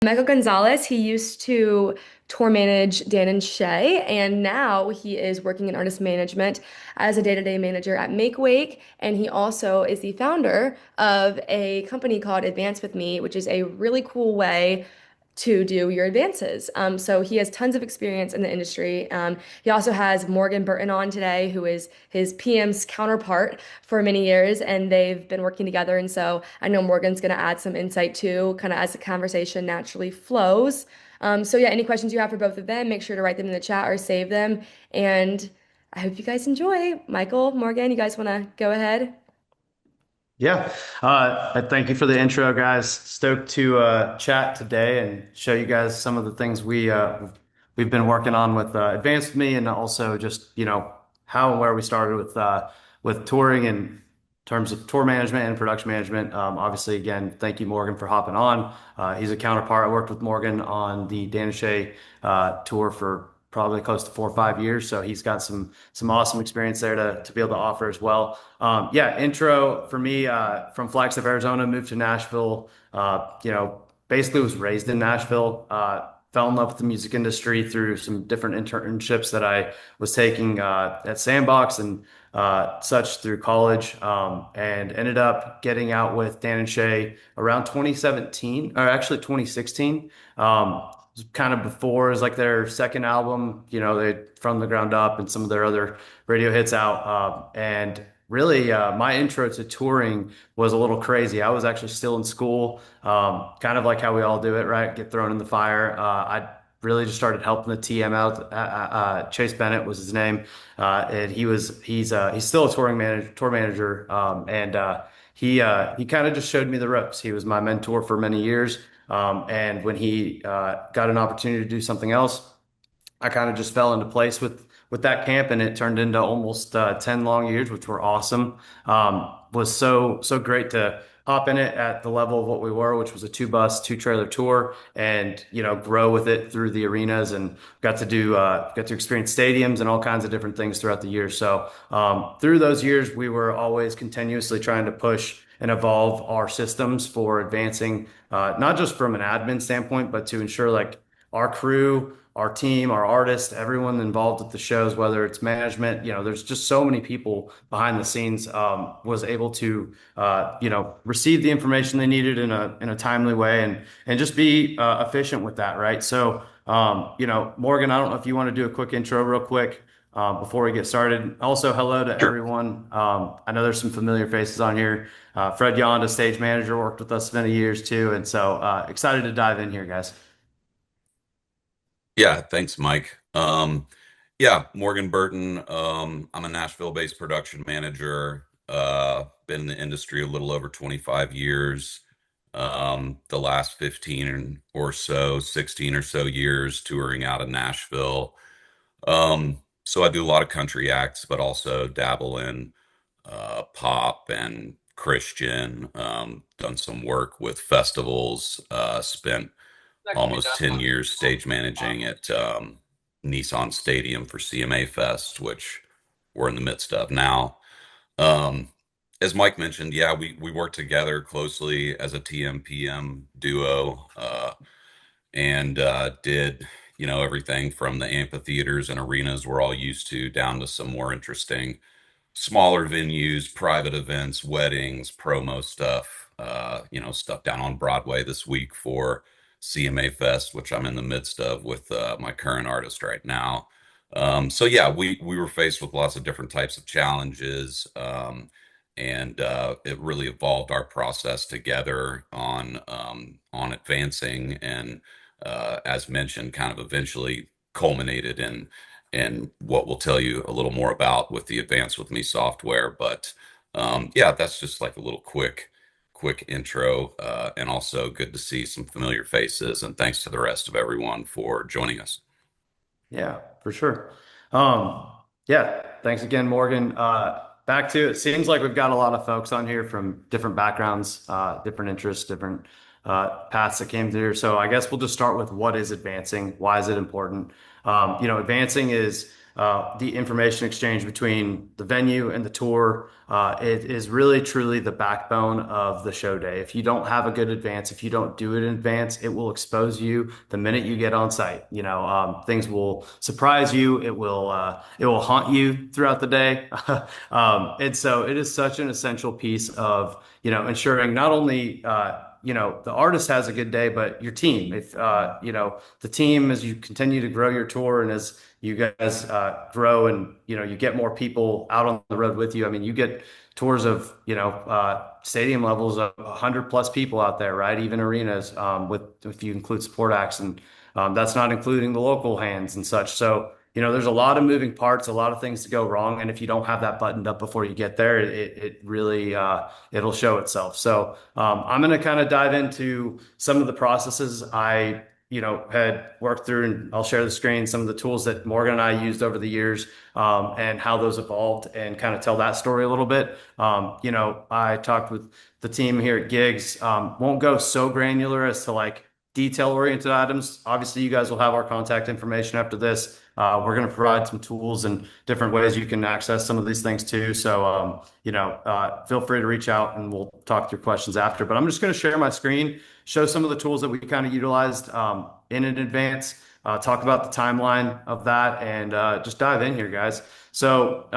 Michael Gonzales, he used to tour manage Dan and Shay, and now he is working in artist management as a day-to-day manager at Make Wake. And he also is the founder of a company called Advance with Me, which is a really cool way to do your advances. So he has tons of experience in the industry. He also has Morgan Burton on today, who is his PM's counterpart for many years, and they've been working together. And so I know Morgan's going to add some insight too, kind of as the conversation naturally flows. So yeah, any questions you have for both of them, make sure to write them in the chat or save them. And I hope you guys enjoy. Michael, Morgan, you guys want to go ahead? Yeah, I thank you for the intro, guys. Stoked to chat today and show you guys some of the things we've been working on with Advanced Me, and also just how and where we started with touring in terms of tour management and production management. Obviously, again, thank you, Morgan, for hopping on. He's a counterpart. I worked with Morgan on the Dan Shay tour for probably close to 4 or 5 years. So he's got some awesome experience there to be able to offer as well. Yeah, intro for me, from Flagstaff, Arizona, moved to Nashville. Basically was raised in Nashville. Fell in love with the music industry through some different internships that I was taking at Sandbox and such through college, and ended up getting out with Dan and Shay around 2017, or actually 2016. It was kind of before, it was like their second album, they from the ground up, and some of their other radio hits out. And really, my intro to touring was a little crazy. I was actually still in school, kind of like how we all do it, right? Get thrown in the fire. I really just started helping the TM out. Chase Bennett was his name, and he's still a tour manager, and he kind of just showed me the ropes. He was my mentor for many years. And when he got an opportunity to do something else, I kind of just fell into place with that camp, and it turned into almost 10 long years, which were awesome. Was so great to hop in it at the level of what we were, which was a two bus, two trailer tour, and grow with it through the arenas, and got to experience stadiums and all kinds of different things throughout the year. So through those years, we were always continuously trying to push and evolve our systems for advancing, not just from an admin standpoint, but to ensure like our crew, our team, our artists, everyone involved with the shows, whether it's management, there's just so many people behind the scenes, was able to, receive the information they needed in a timely way, and just be efficient with that, right? So, Morgan, I don't know if you want to do a quick intro real quick before we get started. Also, hello to Sure. everyone. I know there's some familiar faces on here. Fred Yonda, stage manager, worked with us many years too, and so excited to dive in here, guys. Yeah, thanks, Mike. Yeah, Morgan Burton. I'm a Nashville-based production manager. Been in the industry a little over 25 years. The last 15 or so, 16 or so years touring out of Nashville. So I do a lot of country acts, but also dabble in pop and Christian. Done some work with festivals. Spent almost 10 years stage managing at Nissan Stadium for CMA Fest, which we're in the midst of now. Um, as Mike mentioned, yeah, we work together closely as a TM-PM duo, and did everything from the amphitheaters and arenas we're all used to down to some more interesting smaller venues, private events, weddings, promo stuff, stuff down on Broadway this week for CMA Fest, which I'm in the midst of with my current artist right now. So yeah, we were faced with lots of different types of challenges, and it really evolved our process together on advancing, and as mentioned, kind of eventually culminated in what we'll tell you a little more about with the Advance with Me software. But yeah, that's just like a little quick intro, and also good to see some familiar faces. And thanks to the rest of everyone for joining us. Yeah, for sure. Um, yeah, thanks again, Morgan. Back to it. Seems like we've got a lot of folks on here from different backgrounds, different interests, different paths that came through. So I guess we'll just start with what is advancing? Why is it important? Advancing is the information exchange between the venue and the tour. It is really truly the backbone of the show day. If you don't have a good advance, if you don't do it in advance, it will expose you the minute you get on site. Things will surprise you. It will haunt you throughout the day. And so it is such an essential piece of, ensuring not only, the artist has a good day, but your team. If, the team, as you continue to grow your tour and as you guys grow and, you get more people out on the road with you. I mean, you get tours of, stadium levels of 100 plus people out there, right? Even arenas, if you include support acts, and that's not including the local hands and such. So, there's a lot of moving parts, a lot of things to go wrong. And if you don't have that buttoned up before you get there, it really, it'll show itself. So, I'm going to kind of dive into some of the processes I, had worked through, and I'll share the screen, some of the tools that Morgan and I used over the years, and how those evolved, and kind of tell that story a little bit. I talked with the team here at Giggs, won't go so granular as to like detail-oriented items. Obviously, you guys will have our contact information after this. We're going to provide some tools and different ways you can access some of these things too. So, feel free to reach out and we'll talk through questions after. But I'm just going to share my screen, show some of the tools that we kind of utilized in advance, talk about the timeline of that, and just dive in here, guys. So,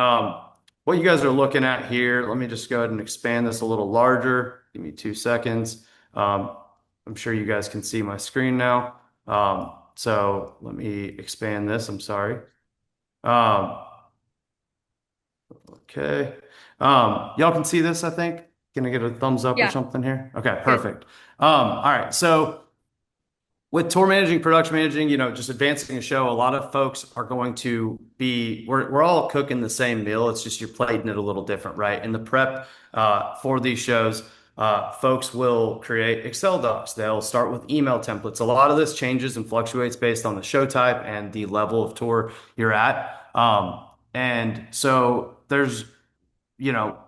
what you guys are looking at here, let me just go ahead and expand this a little larger. Give me 2 seconds. I'm sure you guys can see my screen now. So let me expand this. I'm sorry. Um, okay. Y'all can see this, I think. Can I get a thumbs up or Yeah, something here? Okay, good. perfect. All right. So with tour managing, production managing, just advancing a show, a lot of folks are going to be, we're all cooking the same meal. It's just you're plating it a little different, right? In the prep for these shows, folks will create Excel docs. They'll start with email templates. A lot of this changes and fluctuates based on the show type and the level of tour you're at. And so there's, you know,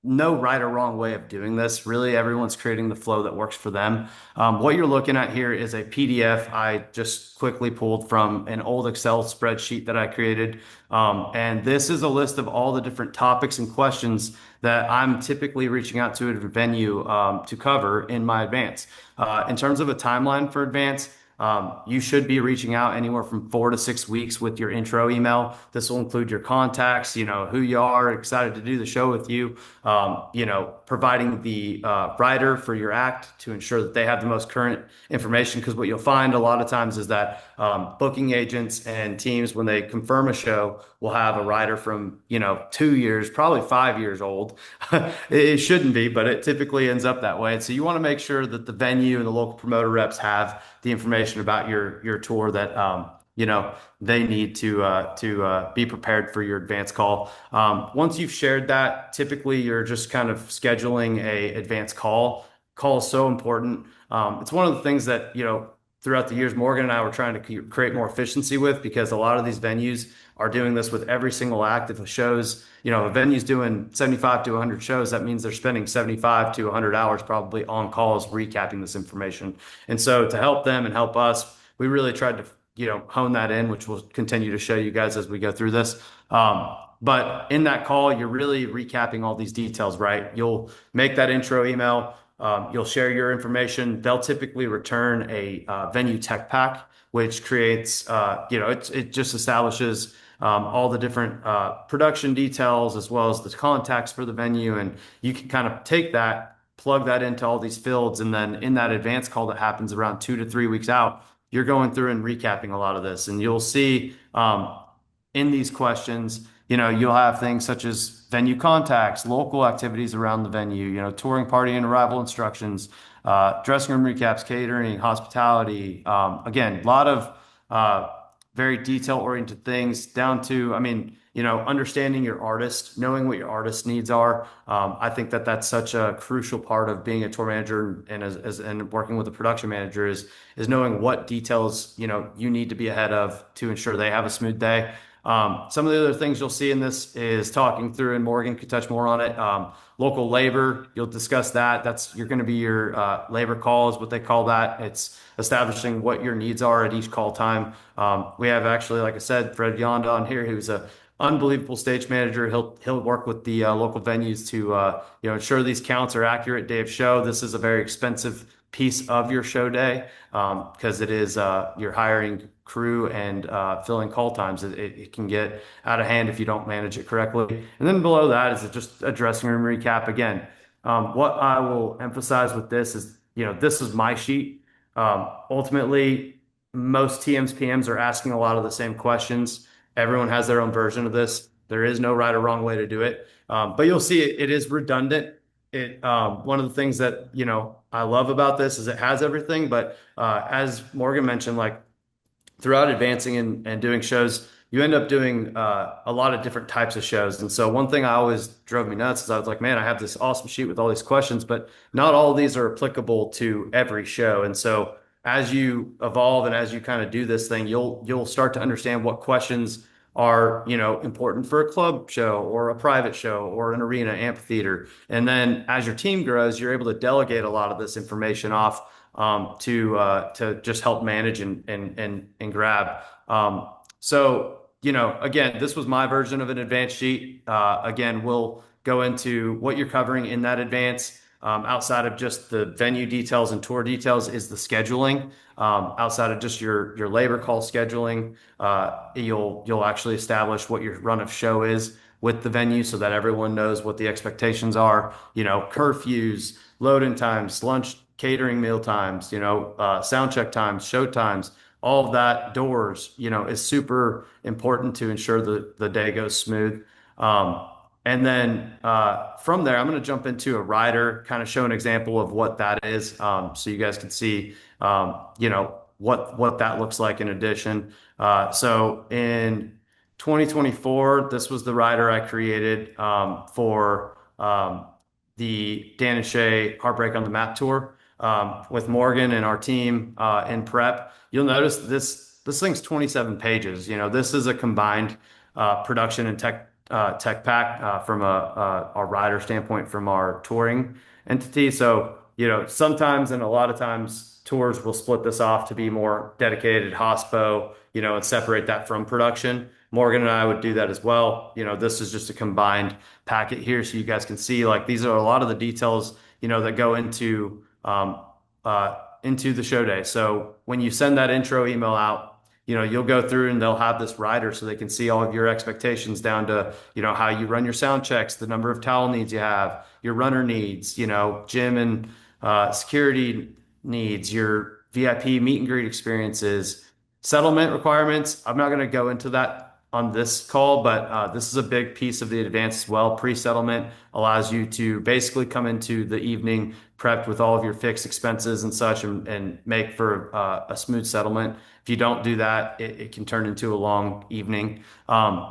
no right or wrong way of doing this. Really, everyone's creating the flow that works for them. What you're looking at here is a PDF I just quickly pulled from an old Excel spreadsheet that I created. And this is a list of all the different topics and questions that I'm typically reaching out to a venue to cover in my advance. In terms of a timeline for advance, you should be reaching out anywhere from 4 to 6 weeks with your intro email. This will include your contacts, who you are, excited to do the show with you, providing the writer for your act to ensure that they have the most current information. Because what you'll find a lot of times is that booking agents and teams, when they confirm a show, will have a writer from, 2 years, probably 5 years old. It shouldn't be, but it typically ends up that way. And so you want to make sure that the venue and the local promoter reps have the information about your tour that they need to be prepared for your advance call. Once you've shared that, typically you're just kind of scheduling a advance call. Call is so important. It's one of the things that throughout the years, Morgan and I were trying to create more efficiency with, because a lot of these venues are doing this with every single act. If a show's, a venue's doing 75 to 100 shows, that means they're spending 75 to 100 hours probably on calls recapping this information. And so to help them and help us, we really tried to, hone that in, which we'll continue to show you guys as we go through this. But in that call, you're really recapping all these details, right? You'll make that intro email. You'll share your information. They'll typically return a venue tech pack, which creates, it just establishes all the different production details as well as the contacts for the venue. And you can kind of take that, plug that into all these fields. And then in that advance call that happens around 2 to 3 weeks out, you're going through and recapping a lot of this. And you'll see in these questions, you'll have things such as venue contacts, local activities around the venue, touring party and arrival instructions, dressing room recaps, catering, hospitality. Again, a lot of very detail-oriented things down to, understanding your artist, knowing what your artist needs are. I think that that's such a crucial part of being a tour manager and and working with a production manager is knowing what details, you need to be ahead of to ensure they have a smooth day. Some of the other things you'll see in this is talking through, and Morgan could touch more on it. Local labor, you'll discuss that. You're going to be your labor call is what they call that. It's establishing what your needs are at each call time. We have actually, like I said, Fred Yonda on here, who's a unbelievable stage manager. He'll work with the local venues to ensure these counts are accurate day of show. This is a very expensive piece of your show day because it is you're hiring crew and filling call times. It can get out of hand if you don't manage it correctly. And then below that is just a dressing room recap. Again, what I will emphasize with this is, this is my sheet. Ultimately, most TMs, PMs are asking a lot of the same questions. Everyone has their own version of this. There is no right or wrong way to do it. But you'll see it is redundant. One of the things that, I love about this is it has everything, but as Morgan mentioned, like throughout advancing and doing shows, you end up doing a lot of different types of shows. And so one thing I always drove me nuts is I was like, man, I have this awesome sheet with all these questions, but not all of these are applicable to every show. And so as you evolve and as you kind of do this thing, you'll start to understand what questions are, important for a club show or a private show or an arena amphitheater. And then as your team grows, you're able to delegate a lot of this information off to just help manage and grab. Again, this was my version of an advanced sheet. Again, we'll go into what you're covering in that advance. Outside of just the venue details and tour details is the scheduling. Outside of just your labor call scheduling, you'll actually establish what your run of show is with the venue so that everyone knows what the expectations are. Curfews, load-in times, lunch, catering meal times, sound check times, show times, all of that doors, is super important to ensure the day goes smooth. And then from there, I'm going to jump into a rider, kind of show an example of what that is, so you guys can see, what that looks like in addition. So in 2024, this was the rider I created for the Dan and Shay Heartbreak on the Map tour with Morgan and our team in prep. You'll notice this thing's 27 pages. This is a combined production and tech pack from a rider standpoint from our touring entity. So, sometimes and a lot of times tours will split this off to be more dedicated hospo, and separate that from production. Morgan and I would do that as well. This is just a combined packet here so you guys can see like these are a lot of the details, that go into the show day. So when you send that intro email out, you'll go through and they'll have this rider so they can see all of your expectations down to, how you run your sound checks, the number of towel needs you have, your runner needs, gym and security needs, your VIP meet and greet experiences, settlement requirements. I'm not going to go into that on this call, but this is a big piece of the advance as well. Pre-settlement allows you to basically come into the evening prepped with all of your fixed expenses and such and make for a smooth settlement. If you don't do that, it can turn into a long evening.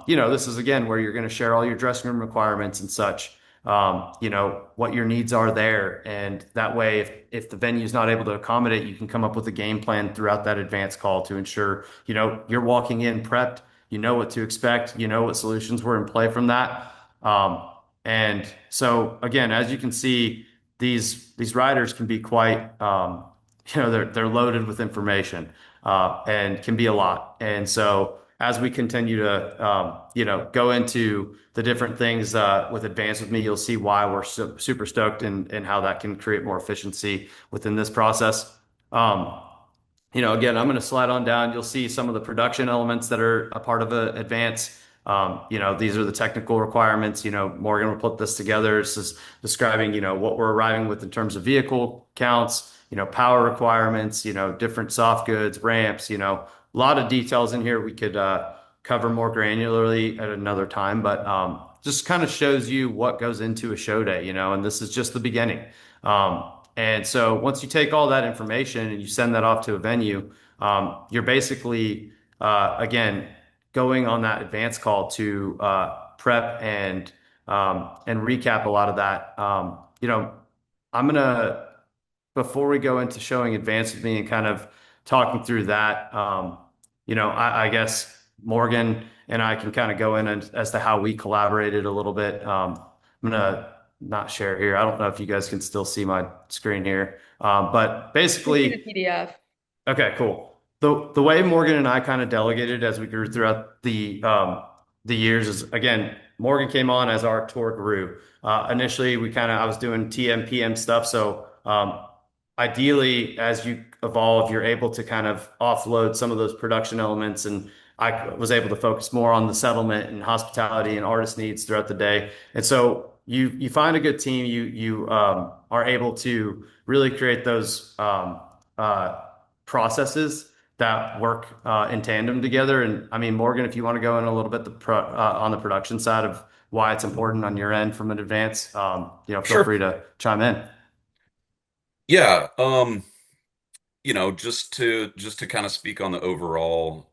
This is again where you're going to share all your dressing room requirements and such. What your needs are there. And that way, if the venue is not able to accommodate, you can come up with a game plan throughout that advance call to ensure, you're walking in prepped, you know what to expect, what solutions were in play from that. And so again, as you can see, these riders can be quite, they're loaded with information, and can be a lot. And so as we continue to, go into the different things with Advance with me, you'll see why we're super stoked and how that can create more efficiency within this process. Again, I'm going to slide on down. You'll see some of the production elements that are a part of Advance. These are the technical requirements. Morgan will put this together. This is describing, what we're arriving with in terms of vehicle counts, power requirements, different soft goods, ramps, a lot of details in here we could cover more granularly at another time, but just kind of shows you what goes into a show day, and this is just the beginning. And so once you take all that information and you send that off to a venue, you're basically, again, going on that advance call to prep and recap a lot of that. I'm gonna before we go into showing advance with me and kind of talking through that, I guess Morgan and I can kind of go in as to how we collaborated a little bit. I'm gonna not share here. I don't know if you guys can still see my screen here, but You can see the basically, PDF. okay, cool. The way Morgan and I kind of delegated as we grew throughout the years is, again, Morgan came on as our tour guru. Initially, I was doing TM PM stuff. So ideally, as you evolve, you're able to kind of offload some of those production elements, and I was able to focus more on the settlement and hospitality and artist needs throughout the day. And so you find a good team, you are able to really create those processes that work in tandem together. And I mean, Morgan, if you want to go in a little bit on the production side of why it's important on your end from an advance, feel Sure. free to chime in. Yeah. Just to kind of speak on the overall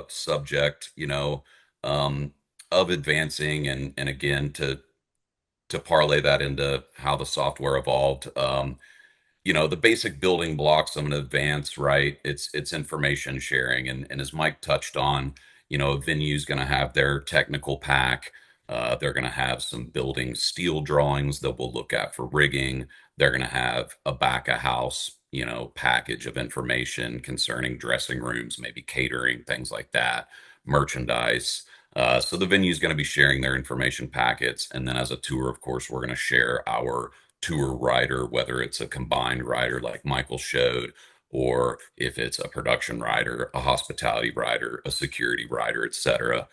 subject, um, of advancing and again to parlay that into how the software evolved. The basic building blocks of an advance, right? It's information sharing, and as Mike touched on, a venue's going to have their technical pack. They're going to have some building steel drawings that we'll look at for rigging. They're going to have a back of house, package of information concerning dressing rooms, maybe catering, things like that, merchandise. So the venue is going to be sharing their information packets, and then as a tour, of course, we're going to share our tour rider, whether it's a combined rider like Michael showed, or if it's a production rider, a hospitality rider, a security rider, etc.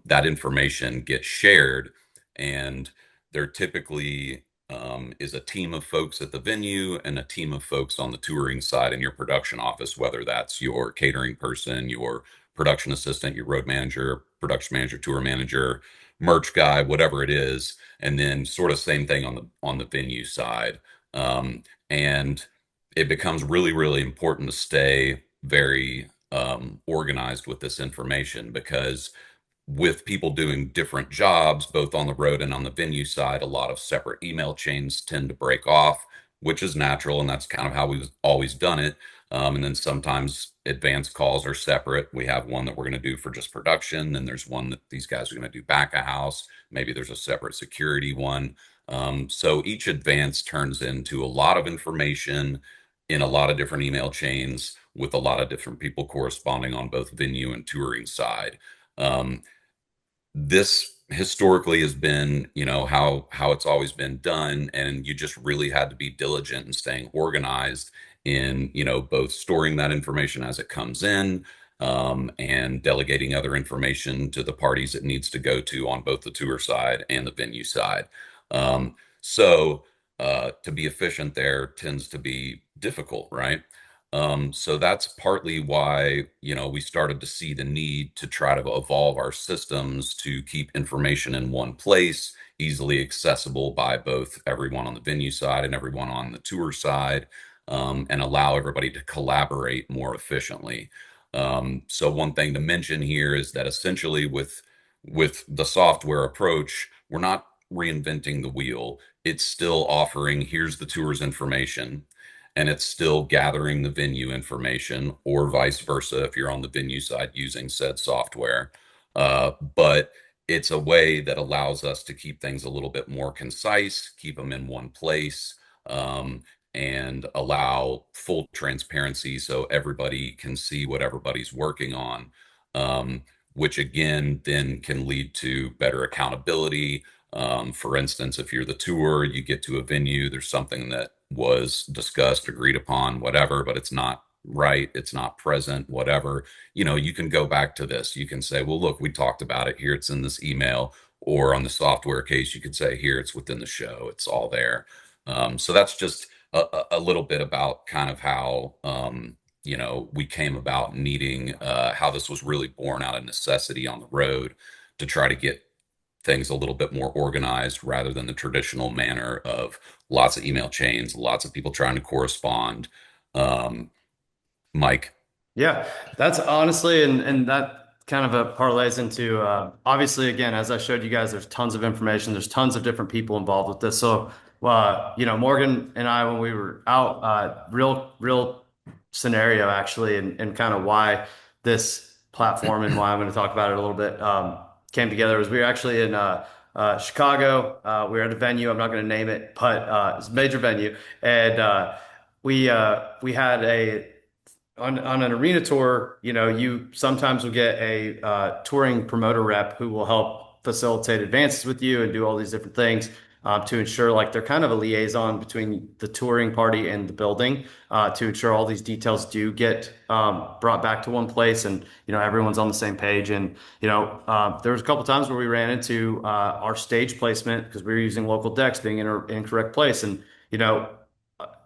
That information gets shared, and there typically is a team of folks at the venue and a team of folks on the touring side in your production office, whether that's your catering person, your production assistant, your road manager, production manager, tour manager, merch guy, whatever it is, and then sort of same thing on the venue side. And it becomes really, really important to stay very organized with this information because with people doing different jobs, both on the road and on the venue side, a lot of separate email chains tend to break off, which is natural, and that's kind of how we've always done it. And then sometimes advanced calls are separate. We have one that we're going to do for just production, then there's one that these guys are going to do back of house. Maybe there's a separate security one. So each advance turns into a lot of information in a lot of different email chains with a lot of different people corresponding on both venue and touring side. Um, this historically has been, how it's always been done, and you just really had to be diligent in staying organized in, both storing that information as it comes in, and delegating other information to the parties it needs to go to on both the tour side and the venue side. So to be efficient there tends to be difficult, right? So that's partly why, we started to see the need to try to evolve our systems to keep information in one place, easily accessible by both everyone on the venue side and everyone on the tour side, and allow everybody to collaborate more efficiently. So one thing to mention here is that essentially with the software approach, we're not reinventing the wheel. It's still offering, here's the tour's information, and it's still gathering the venue information, or vice versa if you're on the venue side using said software. But it's a way that allows us to keep things a little bit more concise, keep them in one place, um, and allow full transparency so everybody can see what everybody's working on. Which again then can lead to better accountability. For instance, if you're the tour, you get to a venue, there's something that was discussed, agreed upon, whatever, but it's not right, it's not present, whatever. You can go back to this. You can say, well, look, we talked about it here, it's in this email. Or on the software case, you could say, here, it's within the show, it's all there. So that's just a little bit about kind of how we came about needing how this was really born out of necessity on the road to try to get things a little bit more organized rather than the traditional manner of lots of email chains, lots of people trying to correspond. Um, Mike. Yeah, that's honestly, and that kind of parlays into obviously, again, as I showed you guys, there's tons of information, there's tons of different people involved with this. So, Morgan and I, when we were out, real scenario actually, and kind of why this platform and why I'm going to talk about it a little bit, came together was we were actually in Chicago. We were at a venue. I'm not going to name it, but it's a major venue, and we had a on an arena tour, you sometimes will get a touring promoter rep who will help facilitate advances with you and do all these different things to ensure like they're kind of a liaison between the touring party and the building to ensure all these details do get brought back to one place and everyone's on the same page. And there was a couple times where we ran into our stage placement because we were using local decks being in an incorrect place, and you know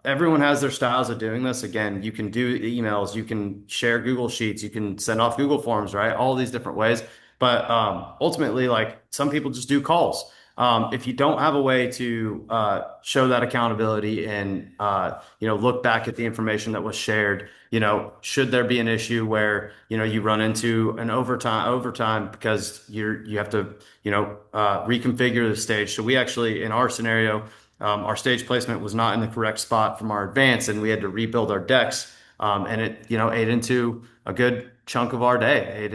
everyone has their styles of doing this. Again, you can do emails, you can share Google Sheets, you can send off Google Forms, right? All these different ways. But ultimately, like some people just do calls. If you don't have a way to show that accountability and look back at the information that was shared, should there be an issue where you run into an overtime because you have to reconfigure the stage. So we actually in our scenario our stage placement was not in the correct spot from our advance, and we had to rebuild our decks. And it, ate into a good chunk of our day. It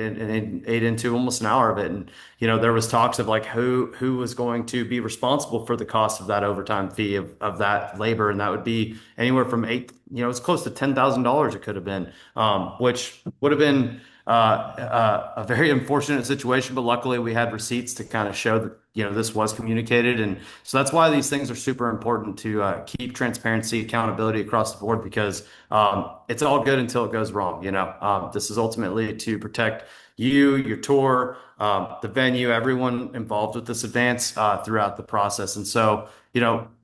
ate into almost an hour of it. And there was talks of like who was going to be responsible for the cost of that overtime fee of that labor, and that would be anywhere from it's close to $10,000. It could have been, which would have been a very unfortunate situation, but luckily we had receipts to kind of show that this was communicated. And so that's why these things are super important to keep transparency, accountability across the board, because it's all good until it goes wrong. This is ultimately to protect you, your tour, the venue, everyone involved with this advance throughout the process. And so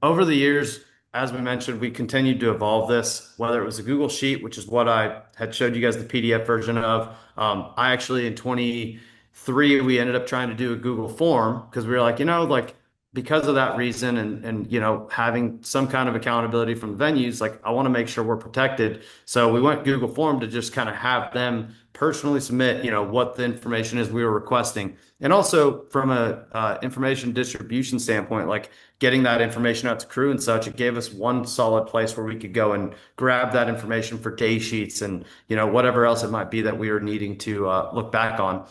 over the years, as we mentioned, we continued to evolve this, whether it was a Google Sheet, which is what I had showed you guys the PDF version of. I actually in 23, we ended up trying to do a Google form because we were like, like because of that reason and having some kind of accountability from the venues, like I want to make sure we're protected. So we went Google form to just kind of have them personally submit, what the information is we were requesting. And also from a information distribution standpoint, like getting that information out to crew and such, it gave us one solid place where we could go and grab that information for day sheets and, whatever else it might be that we were needing to look back on.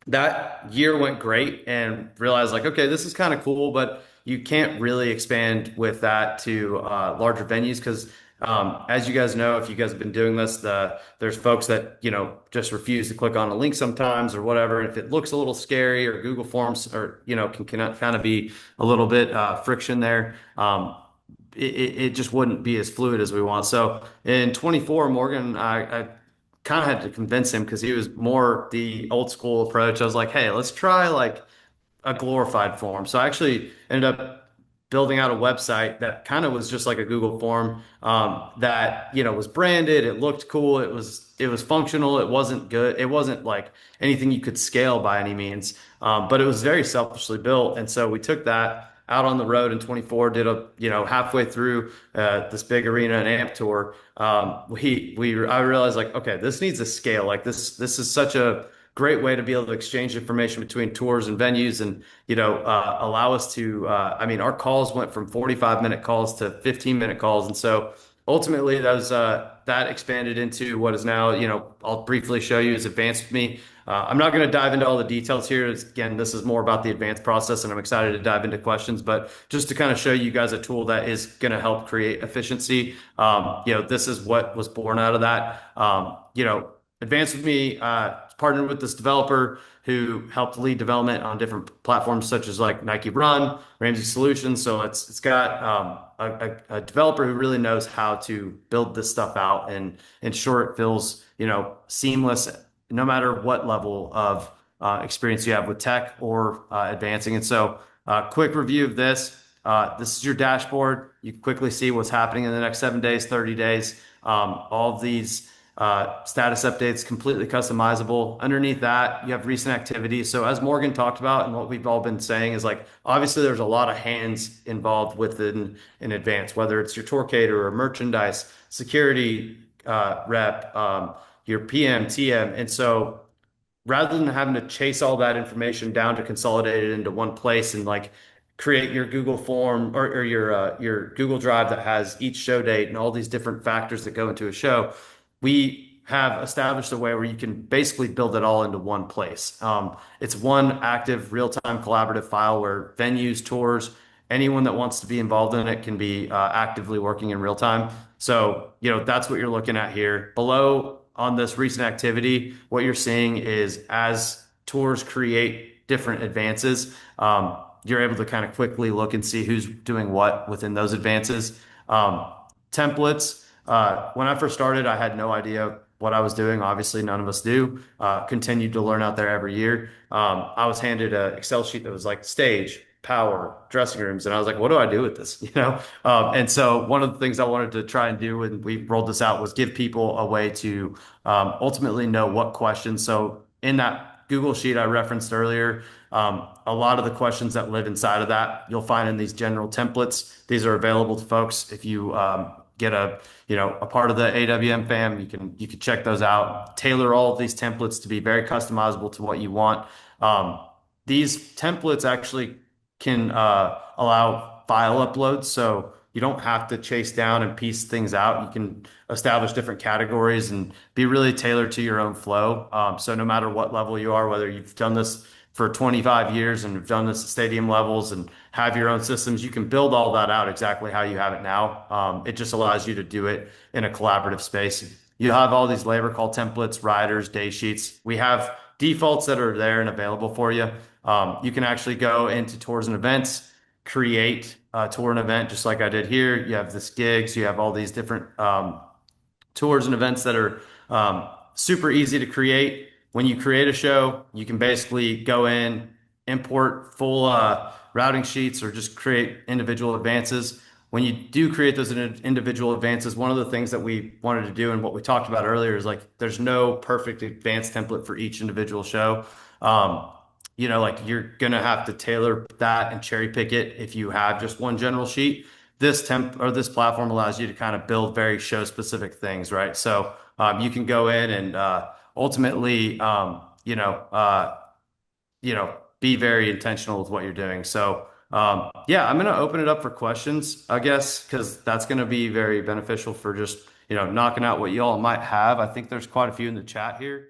That year went great and realized like, okay, this is kind of cool, but you can't really expand with that to larger venues because as you guys know, if you guys have been doing this, there's folks that, just refuse to click on a link sometimes or whatever. And if it looks a little scary or Google Forms or, can kind of be a little bit friction there. It just wouldn't be as fluid as we want. So in 24, Morgan, I kind of had to convince him because he was more the old school approach. I was like, hey, let's try like a glorified form. So I actually ended up building out a website that kind of was just like a Google form that was branded. It looked cool. It was functional. It wasn't good. It wasn't like anything you could scale by any means, but it was very selfishly built. And so we took that out on the road in 24, did a halfway through this big arena and amp tour. I realized like, okay, this needs a scale. Like this is such a great way to be able to exchange information between tours and venues and allow us to our calls went from 45-minute calls to 15-minute calls. And so ultimately that expanded into what is now I'll briefly show you is advanced with me. I'm not going to dive into all the details here. Again, this is more about the advanced process, and I'm excited to dive into questions. But just to kind of show you guys a tool that is going to help create efficiency, this is what was born out of that. Advanced with me partnered with this developer who helped lead development on different platforms such as like Nike Run, Ramsey Solutions. So it's got a developer who really knows how to build this stuff out and ensure it feels seamless no matter what level of experience you have with tech or advancing. And so quick review of this. This is your dashboard. You can quickly see what's happening in the next 7 days, 30 days. All of these status updates completely customizable. Underneath that, you have recent activities. So as Morgan talked about and what we've all been saying is like, obviously there's a lot of hands involved within in advance, whether it's your tour caterer or merchandise, security rep, your PM, TM. And so rather than having to chase all that information down to consolidate it into one place and like create your Google form or your Google Drive that has each show date and all these different factors that go into a show, we have established a way where you can basically build it all into one place. It's one active real-time collaborative file where venues, tours, anyone that wants to be involved in it can be actively working in real time. So, that's what you're looking at here. Below on this recent activity, what you're seeing is as tours create different advances, you're able to kind of quickly look and see who's doing what within those advances. Um, Templates. When I first started, I had no idea what I was doing. Obviously, none of us do. Continued to learn out there every year. I was handed an Excel sheet that was like stage, power, dressing rooms, and I was like, "What do I do with this?" And so one of the things I wanted to try and do when we rolled this out was give people a way to ultimately know what questions. So in that Google sheet I referenced earlier, a lot of the questions that live inside of that you'll find in these general templates. These are available to folks if you get a part of the AWM fam. You can check those out. Tailor all of these templates to be very customizable to what you want. These templates actually can allow file uploads, so you don't have to chase down and piece things out. You can establish different categories and be really tailored to your own flow. So no matter what level you are, whether you've done this for 25 years and have done this at stadium levels and have your own systems, you can build all that out exactly how you have it now. It just allows you to do it in a collaborative space. You have all these labor call templates, riders, day sheets. We have defaults that are there and available for you. You can actually go into tours and events, create a tour and event just like I did here. You have this gigs, you have all these different tours and events that are super easy to create. When you create a show, you can basically go in, import full routing sheets, or just create individual advances. When you do create those individual advances, one of the things that we wanted to do and what we talked about earlier is like there's no perfect advance template for each individual show. Like you're gonna have to tailor that and cherry pick it if you have just one general sheet. This platform allows you to kind of build very show specific things, right? So you can go in and ultimately, be very intentional with what you're doing. So yeah, I'm gonna open it up for questions, I guess, because that's gonna be very beneficial for just knocking out what you all might have. I think there's quite a few in the chat here.